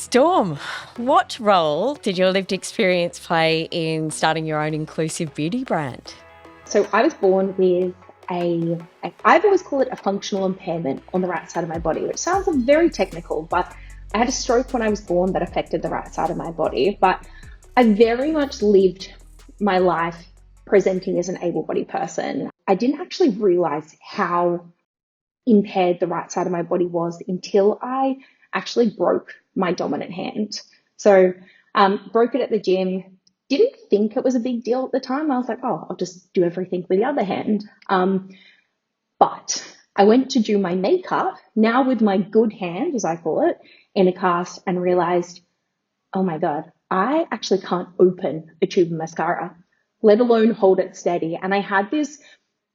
Storm, what role did your lived experience play in starting your own inclusive beauty brand? So I was born with I've always called it a functional impairment on the right side of my body, which sounds very technical, but I had a stroke when I was born that affected the right side of my body. But I very much lived my life presenting as an able-bodied person. I didn't actually realize how impaired the right side of my body was until I actually broke my dominant hand. So broke it at the gym. Didn't think it was a big deal at the time. I was like, oh, I'll just do everything with the other hand. But I went to do my makeup now with my good hand, as I call it, in a cast and realized, oh my God, I actually can't open a tube of mascara, let alone hold it steady. And I had this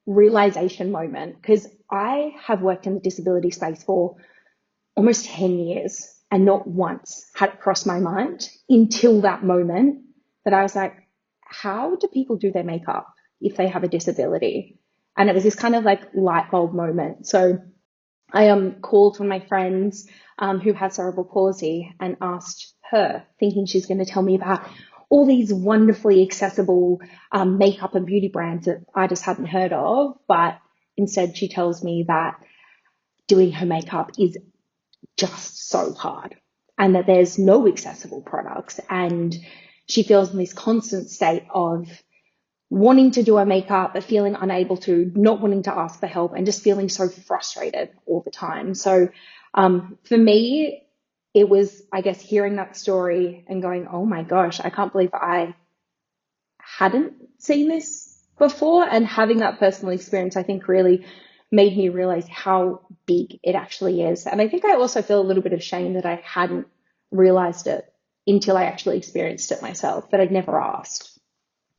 realization moment because I have worked in the disability space for almost 10 years and not once had it crossed my mind until that moment that I was like, how do people do their makeup if they have a disability? And it was this kind of like light bulb moment. So I called one of my friends who had cerebral palsy and asked her, thinking she's going to tell me about all these wonderfully accessible makeup and beauty brands that I just hadn't heard of. But instead, she tells me that doing her makeup is just so hard and that there's no accessible products. And she feels in this constant state of wanting to do her makeup, but feeling unable to, not wanting to ask for help, and just feeling so frustrated all the time. So for me, it was, I guess, hearing that story and going, oh my gosh, I can't believe I hadn't seen this before. And having that personal experience, I think, really made me realize how big it actually is. And I think I also feel a little bit of shame that I hadn't realized it until I actually experienced it myself, that I'd never asked.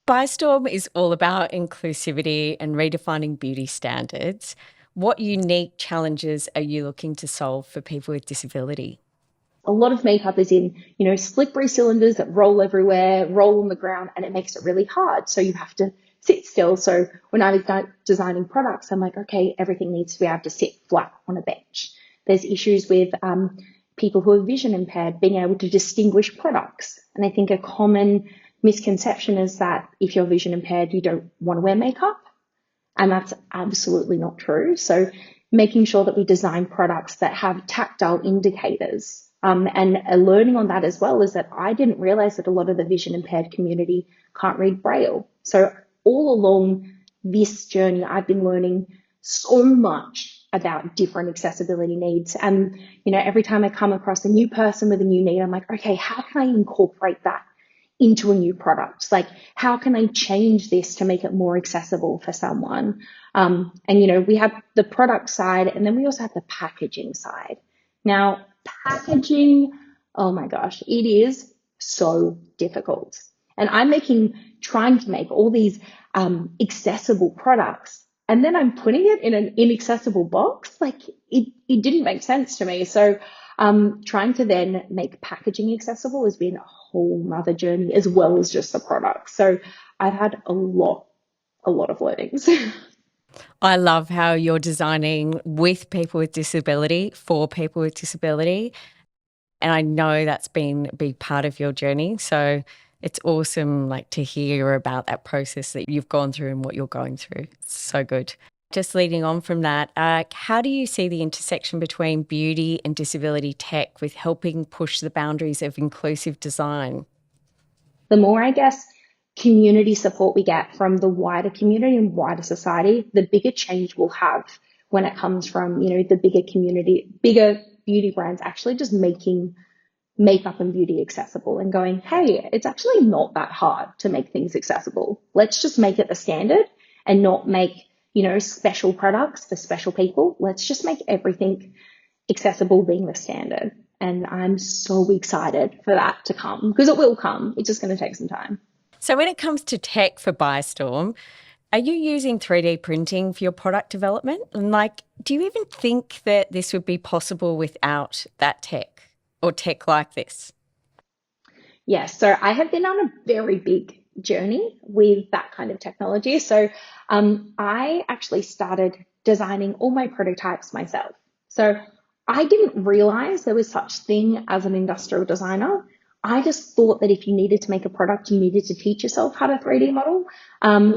ByStorm is all about inclusivity and redefining beauty standards. What unique challenges are you looking to solve for people with disability? A lot of makeup is in, slippery cylinders that roll everywhere, roll on the ground, and it makes it really hard. So you have to sit still. So when I was designing products, I'm like, okay, everything needs to be able to sit flat on a bench. There's issues with people who are vision impaired being able to distinguish products. And I think a common misconception is that if you're vision impaired, you don't want to wear makeup. And that's absolutely not true. So making sure that we design products that have tactile indicators. And a learning on that as well is that I didn't realize that a lot of the vision impaired community can't read Braille. So all along this journey, I've been learning so much about different accessibility needs. And, every time I come across a new person with a new need, I'm like, okay, how can I incorporate that into a new product? Like, how can I change this to make it more accessible for someone? And we have the product side, and then we also have the packaging side. Now, packaging, oh my gosh, it is so difficult. And trying to make all these accessible products, and then I'm putting it in an inaccessible box. Like, it didn't make sense to me. So trying to then make packaging accessible has been a whole nother journey, as well as just the product. So I've had a lot of learnings. I love how you're designing with people with disability, for people with disability. And I know that's been a big part of your journey. So it's awesome to hear about that process that you've gone through and what you're going through. It's so good. Just leading on from that, how do you see the intersection between beauty and disability tech with helping push the boundaries of inclusive design? The more, I guess, community support we get from the wider community and wider society, the bigger change we'll have when it comes from, the bigger community, bigger beauty brands actually just making makeup and beauty accessible and going, hey, it's actually not that hard to make things accessible. Let's just make it the standard and not make, special products for special people. Let's just make everything accessible being the standard. And I'm so excited for that to come, because it will come. It's just going to take some time. So when it comes to tech for ByStorm, are you using 3D printing for your product development? And do you even think that this would be possible without that tech or tech like this? Yes, so I have been on a very big journey with that kind of technology. So I actually started designing all my prototypes myself. So I didn't realize there was such thing as an industrial designer. I just thought that if you needed to make a product, you needed to teach yourself how to 3D model.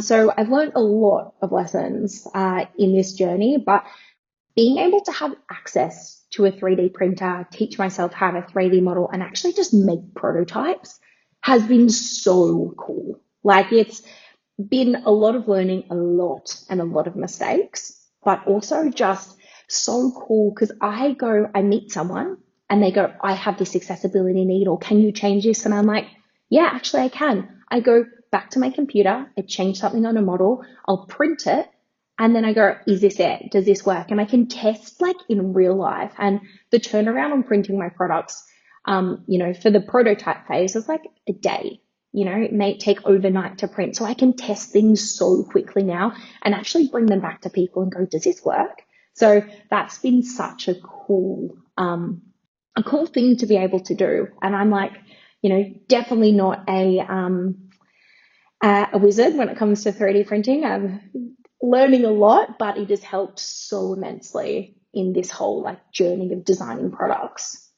So I've learned a lot of lessons in this journey, but being able to have access to a 3D printer, teach myself how to 3D model, and actually just make prototypes has been so cool. Like, it's been a lot of learning, a lot and a lot of mistakes, but also just so cool because I meet someone and they go, I have this accessibility need, or can you change this? And I'm like, yeah, actually I can. I go back to my computer, I change something on a model, I'll print it, and then I go, is this it? Does this work? And I can test like in real life. And the turnaround on printing my products, for the prototype phase is like a day. It may take overnight to print. So I can test things so quickly now and actually bring them back to people and go, does this work? So that's been such a cool thing to be able to do. And I'm like, definitely not a wizard when it comes to 3D printing. I'm learning a lot, but it has helped so immensely in this whole like journey of designing products.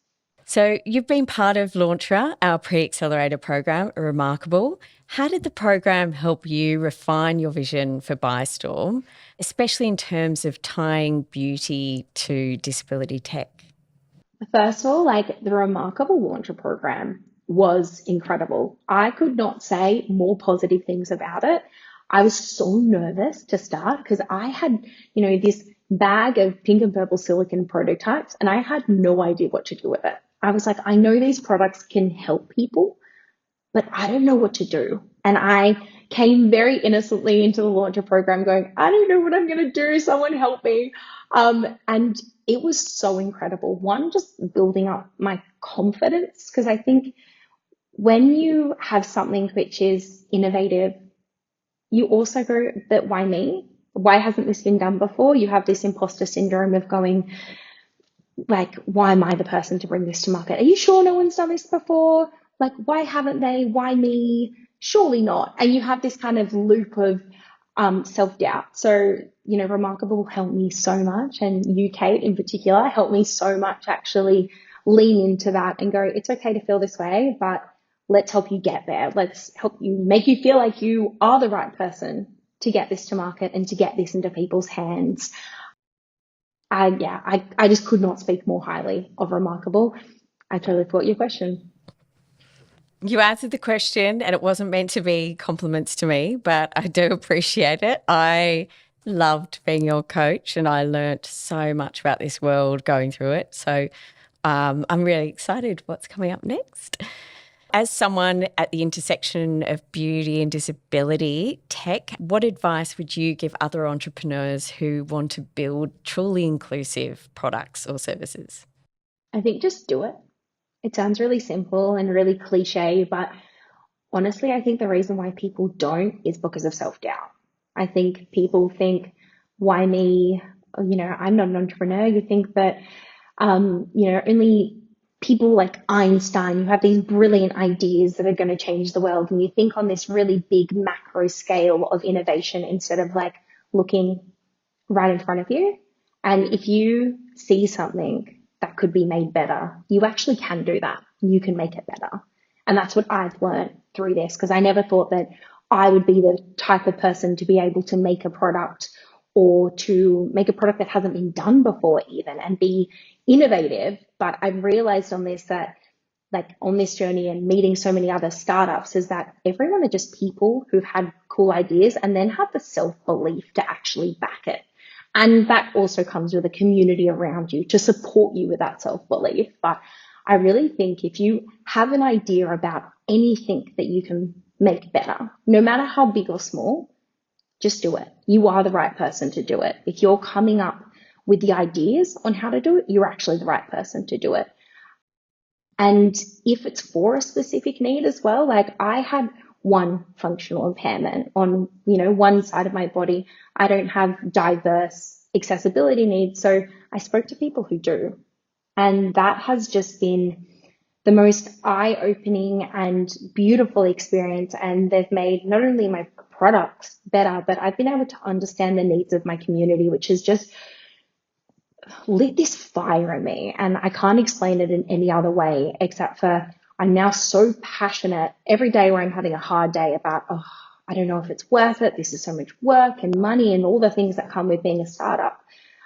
So you've been part of Launcher, our pre-accelerator program, Remarkable. How did the program help you refine your vision for ByStorm, especially in terms of tying beauty to disability tech? First of all, like the Remarkable Launcher program was incredible. I could not say more positive things about it. I was so nervous to start because I had, this bag of pink and purple silicon prototypes and I had no idea what to do with it. I was like, I know these products can help people, but I don't know what to do. And I came very innocently into the launcher program going, I don't know what I'm going to do. Someone help me. And it was so incredible. One, just building up my confidence, because I think when you have something which is innovative, you also go, but why me? Why hasn't this been done before? You have this imposter syndrome of going, like, why am I the person to bring this to market? Are you sure no one's done this before? Like, why haven't they? Why me? Surely not. And you have this kind of loop of self-doubt. So, Remarkable helped me so much. And you, Kate, in particular, helped me so much actually lean into that and go, it's okay to feel this way, but let's help you get there. Let's help you make you feel like you are the right person to get this to market and to get this into people's hands. I just could not speak more highly of Remarkable. I totally forgot your question. You answered the question, and it wasn't meant to be compliments to me, but I do appreciate it. I loved being your coach, and I learnt so much about this world going through it. So I'm really excited what's coming up next. As someone at the intersection of beauty and disability tech, what advice would you give other entrepreneurs who want to build truly inclusive products or services? I think just do it. It sounds really simple and really cliche, but honestly, I think the reason why people don't is because of self-doubt. I think people think, why me? I'm not an entrepreneur. You think that, only people like Einstein who have these brilliant ideas that are going to change the world. And you think on this really big macro scale of innovation instead of like looking right in front of you. And if you see something that could be made better, you actually can do that. You can make it better. And that's what I've learned through this, because I never thought that I would be the type of person to be able to make a product, or to make a product that hasn't been done before even, and be innovative. But I've realized on this that, like, on this journey and meeting so many other startups, is that everyone are just people who've had cool ideas and then have the self-belief to actually back it. And that also comes with a community around you to support you with that self-belief. But I really think if you have an idea about anything that you can make better, no matter how big or small, just do it. You are the right person to do it. If you're coming up with the ideas on how to do it, you're actually the right person to do it. And if it's for a specific need as well, like I had one functional impairment on, one side of my body. I don't have diverse accessibility needs. So I spoke to people who do. And that has just been the most eye-opening and beautiful experience. And they've made not only my products better, but I've been able to understand the needs of my community, which is just lit this fire in me, and I can't explain it in any other way except for I'm now so passionate every day where I'm having a hard day about, oh, I don't know if it's worth it. This is so much work and money and all the things that come with being a startup.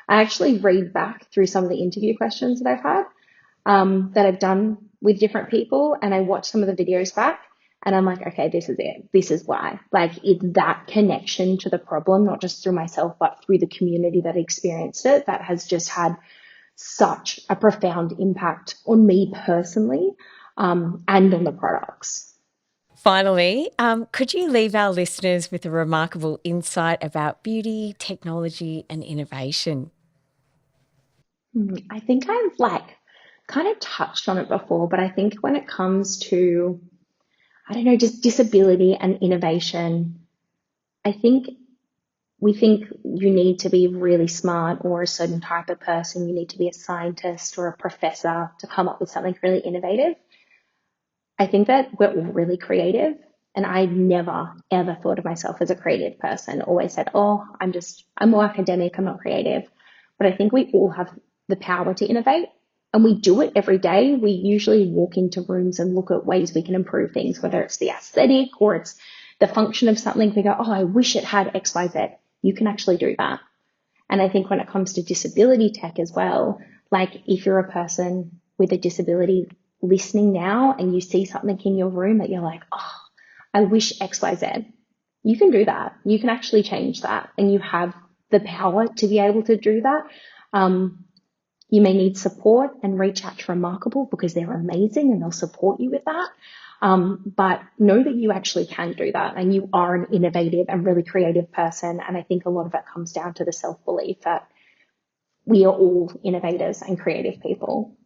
I actually read back through some of the interview questions that I've had, that I've done with different people, and I watch some of the videos back, and I'm like, okay, this is it. This is why. Like, it's that connection to the problem, not just through myself, but through the community that experienced it, that has just had such a profound impact on me personally, and on the products. Finally, could you leave our listeners with a remarkable insight about beauty, technology, and innovation? I think I've like kind of touched on it before, but I think when it comes to, I don't know, just disability and innovation, I think we think you need to be really smart or a certain type of person. You need to be a scientist or a professor to come up with something really innovative. I think that we're all really creative. And I never, ever thought of myself as a creative person. Always said, oh, I'm more academic, I'm not creative. But I think we all have the power to innovate, and we do it every day. We usually walk into rooms and look at ways we can improve things, whether it's the aesthetic or it's the function of something. We go, oh, I wish it had XYZ. You can actually do that. And I think when it comes to disability tech as well, like if you're a person with a disability listening now and you see something in your room that you're like, oh, I wish XYZ, you can do that. You can actually change that, and you have the power to be able to do that. Um, you may need support, and reach out to Remarkable because they're amazing and they'll support you with that. But know that you actually can do that, and you are an innovative and really creative person. And I think a lot of it comes down to the self-belief that we are all innovators and creative people.